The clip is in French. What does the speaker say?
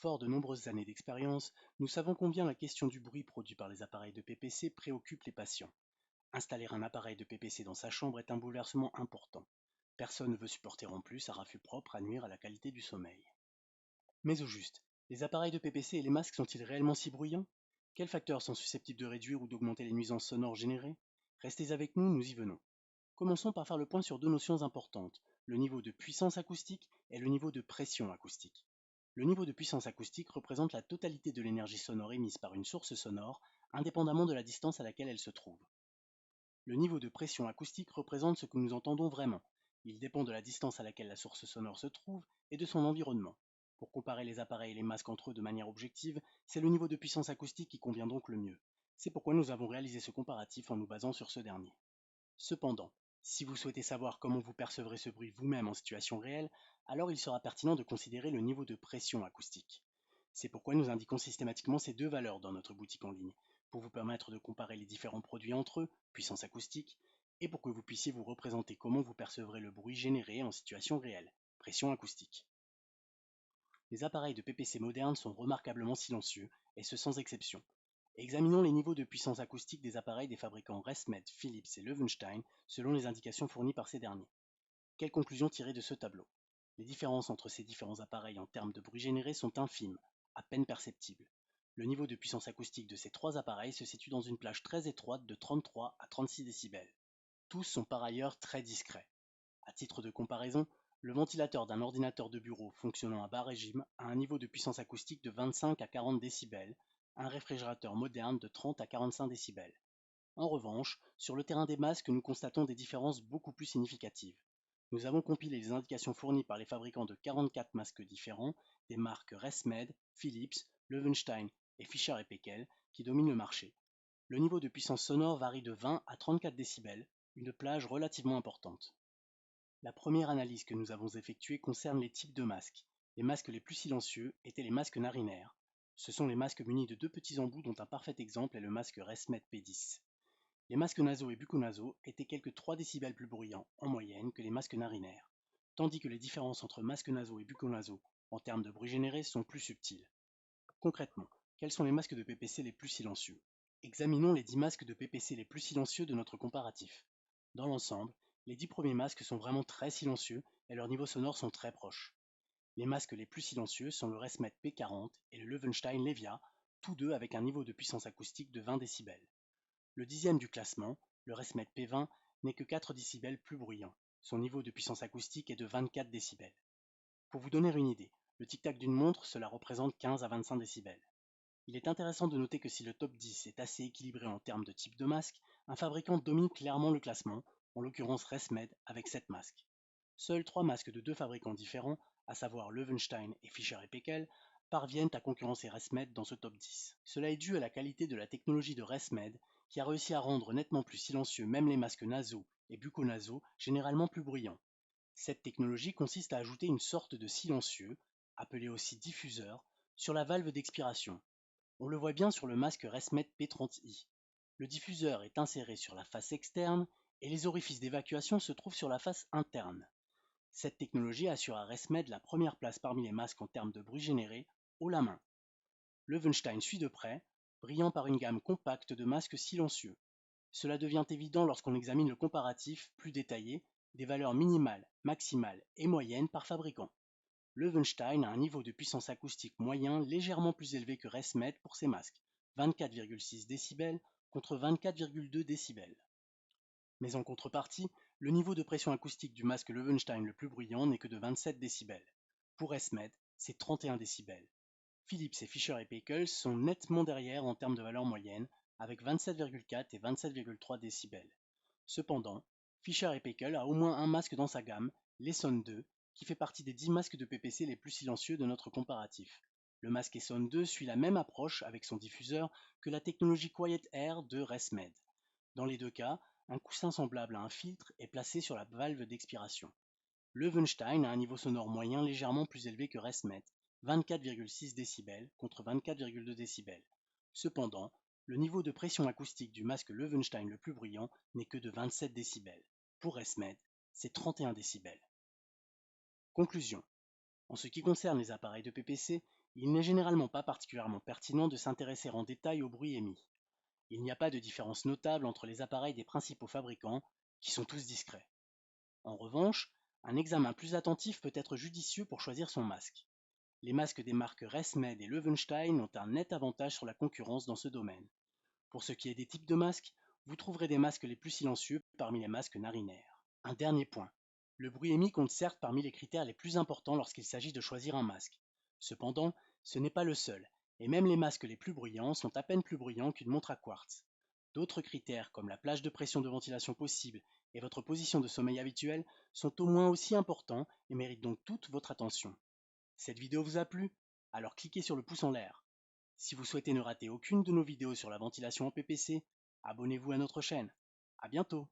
Fort de nombreuses années d'expérience, nous savons combien la question du bruit produit par les appareils de PPC préoccupe les patients. Installer un appareil de PPC dans sa chambre est un bouleversement important. Personne ne veut supporter en plus un raffut propre à nuire à la qualité du sommeil. Mais au juste, les appareils de PPC et les masques sont-ils réellement si bruyants? Quels facteurs sont susceptibles de réduire ou d'augmenter les nuisances sonores générées? Restez avec nous, nous y venons. Commençons par faire le point sur deux notions importantes, le niveau de puissance acoustique et le niveau de pression acoustique. Le niveau de puissance acoustique représente la totalité de l'énergie sonore émise par une source sonore, indépendamment de la distance à laquelle elle se trouve. Le niveau de pression acoustique représente ce que nous entendons vraiment. Il dépend de la distance à laquelle la source sonore se trouve et de son environnement. Pour comparer les appareils et les masques entre eux de manière objective, c'est le niveau de puissance acoustique qui convient donc le mieux. C'est pourquoi nous avons réalisé ce comparatif en nous basant sur ce dernier. Cependant, si vous souhaitez savoir comment vous percevrez ce bruit vous-même en situation réelle, alors il sera pertinent de considérer le niveau de pression acoustique. C'est pourquoi nous indiquons systématiquement ces deux valeurs dans notre boutique en ligne, pour vous permettre de comparer les différents produits entre eux, puissance acoustique, et pour que vous puissiez vous représenter comment vous percevrez le bruit généré en situation réelle, pression acoustique. Les appareils de PPC modernes sont remarquablement silencieux, et ce sans exception. Examinons les niveaux de puissance acoustique des appareils des fabricants Resmed, Philips et Löwenstein selon les indications fournies par ces derniers. Quelles conclusions tirer de ce tableau? Les différences entre ces différents appareils en termes de bruit généré sont infimes, à peine perceptibles. Le niveau de puissance acoustique de ces trois appareils se situe dans une plage très étroite de 33 à 36 décibels. Tous sont par ailleurs très discrets. À titre de comparaison, le ventilateur d'un ordinateur de bureau fonctionnant à bas régime a un niveau de puissance acoustique de 25 à 40 décibels, un réfrigérateur moderne de 30 à 45 décibels. En revanche, sur le terrain des masques, nous constatons des différences beaucoup plus significatives. Nous avons compilé les indications fournies par les fabricants de 44 masques différents, des marques Resmed, Philips, Löwenstein et Fischer et Paykel, qui dominent le marché. Le niveau de puissance sonore varie de 20 à 34 décibels, une plage relativement importante. La première analyse que nous avons effectuée concerne les types de masques. Les masques les plus silencieux étaient les masques narinaires. Ce sont les masques munis de deux petits embouts dont un parfait exemple est le masque Resmed P10. Les masques nasaux et bucco-nasaux étaient quelques 3 décibels plus bruyants en moyenne que les masques narinaires, tandis que les différences entre masques nasaux et bucco-nasaux en termes de bruit généré sont plus subtiles. Concrètement, quels sont les masques de PPC les plus silencieux? Examinons les 10 masques de PPC les plus silencieux de notre comparatif. Dans l'ensemble, les 10 premiers masques sont vraiment très silencieux et leurs niveaux sonores sont très proches. Les masques les plus silencieux sont le Resmed P40 et le Löwenstein Levia, tous deux avec un niveau de puissance acoustique de 20 décibels. Le dixième du classement, le Resmed P20, n'est que 4 décibels plus bruyant. Son niveau de puissance acoustique est de 24 décibels. Pour vous donner une idée, le tic-tac d'une montre, cela représente 15 à 25 décibels. Il est intéressant de noter que si le top 10 est assez équilibré en termes de type de masque, un fabricant domine clairement le classement, en l'occurrence Resmed avec 7 masques. Seuls 3 masques de deux fabricants différents, à savoir Löwenstein et Fischer et Paykel, parviennent à concurrencer Resmed dans ce top 10. Cela est dû à la qualité de la technologie de Resmed, qui a réussi à rendre nettement plus silencieux même les masques nasaux et bucco-nasaux, généralement plus bruyants. Cette technologie consiste à ajouter une sorte de silencieux, appelé aussi diffuseur, sur la valve d'expiration. On le voit bien sur le masque Resmed P30i. Le diffuseur est inséré sur la face externe et les orifices d'évacuation se trouvent sur la face interne. Cette technologie assure à Resmed la première place parmi les masques en termes de bruit généré haut la main. Löwenstein suit de près, brillant par une gamme compacte de masques silencieux. Cela devient évident lorsqu'on examine le comparatif plus détaillé des valeurs minimales, maximales et moyennes par fabricant. Löwenstein a un niveau de puissance acoustique moyen légèrement plus élevé que Resmed pour ses masques, 24,6 décibels contre 24,2 décibels. Mais en contrepartie, le niveau de pression acoustique du masque Löwenstein le plus bruyant n'est que de 27 décibels. Pour Resmed, c'est 31 décibels. Philips et Fischer et Paykel sont nettement derrière en termes de valeur moyenne, avec 27,4 et 27,3 décibels. Cependant, Fischer et Paykel a au moins un masque dans sa gamme, l'Esson 2, qui fait partie des 10 masques de PPC les plus silencieux de notre comparatif. Le masque Esson 2 suit la même approche avec son diffuseur que la technologie Quiet Air de Resmed. Dans les deux cas, un coussin semblable à un filtre est placé sur la valve d'expiration. Löwenstein a un niveau sonore moyen légèrement plus élevé que Resmed, 24,6 décibels contre 24,2 décibels. Cependant, le niveau de pression acoustique du masque Löwenstein le plus bruyant n'est que de 27 décibels. Pour Resmed, c'est 31 décibels. Conclusion. En ce qui concerne les appareils de PPC, Il n'est généralement pas particulièrement pertinent de s'intéresser en détail au bruit émis. Il n'y a pas de différence notable entre les appareils des principaux fabricants, qui sont tous discrets. En revanche, un examen plus attentif peut être judicieux pour choisir son masque. Les masques des marques Resmed et Löwenstein ont un net avantage sur la concurrence dans ce domaine. Pour ce qui est des types de masques, vous trouverez des masques les plus silencieux parmi les masques narinaires. Un dernier point. Le bruit émis compte certes parmi les critères les plus importants lorsqu'il s'agit de choisir un masque. Cependant, ce n'est pas le seul, et même les masques les plus bruyants sont à peine plus bruyants qu'une montre à quartz. D'autres critères comme la plage de pression de ventilation possible et votre position de sommeil habituelle sont au moins aussi importants et méritent donc toute votre attention. Cette vidéo vous a plu? Alors cliquez sur le pouce en l'air. Si vous souhaitez ne rater aucune de nos vidéos sur la ventilation en PPC, abonnez-vous à notre chaîne. À bientôt!